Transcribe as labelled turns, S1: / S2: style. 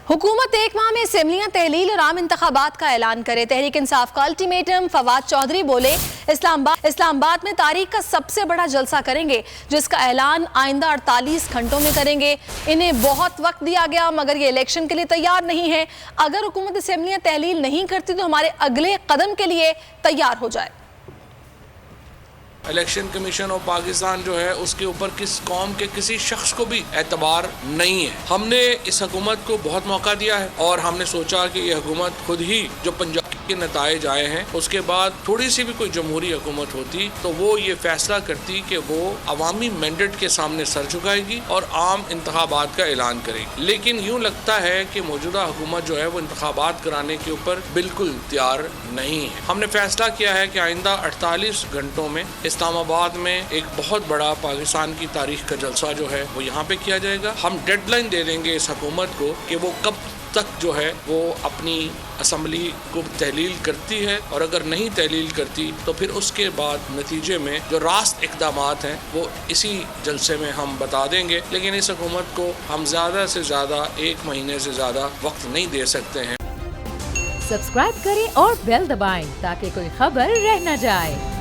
S1: हुकूमत एक माह में असेंबलियां तहलील और आम इंतखाबात का ऐलान करे। तहरीक इंसाफ का अल्टीमेटम। फवाद चौधरी बोले, इस्लामाबाद में तारीख का सबसे बड़ा जलसा करेंगे, जिसका ऐलान आइंदा 48 घंटों में करेंगे। इन्हें बहुत वक्त दिया गया मगर ये इलेक्शन के लिए तैयार नहीं है। अगर हुकूमत असेंबलियां तहलील नहीं करती तो हमारे अगले कदम के लिए तैयार हो जाए।
S2: इलेक्शन कमीशन ऑफ पाकिस्तान जो है उसके ऊपर किस कौम के किसी शख्स को भी एतबार नहीं है। हमने इस हुकूमत को बहुत मौका दिया है और हमने सोचा कि ये हुकूमत खुद ही जो पंजाब के नताइज आए हैं उसके बाद थोड़ी सी भी कोई जमहूरी हुकूमत होती तो वो ये फैसला करती कि वो अवामी मैंडेट के सामने सर झुकाएगी और आम इंतखाबात का ऐलान करेगी। लेकिन यूँ लगता है कि मौजूदा हुकूमत जो है वो इंतखाबात कराने के ऊपर बिल्कुल तैयार नहीं है। हमने फैसला किया है कि आइंदा 48 घंटों में इस्लामाबाद में एक बहुत बड़ा पाकिस्तान की तारीख का जलसा जो है वो यहाँ पे किया जाएगा। हम डेडलाइन दे देंगे इस हुकूमत को कि वो कब तक जो है वो अपनी असम्बली को तहलील करती है और अगर नहीं तहलील करती तो फिर उसके बाद नतीजे में जो रास्त इक़दामात हैं वो इसी जलसे में हम बता देंगे। लेकिन इस हुकूमत को हम ज़्यादा से ज़्यादा 1 महीने से ज़्यादा वक्त नहीं दे सकते हैं।
S3: सब्सक्राइब करें और बेल दबाएं ताकि कोई खबर रह न जाए।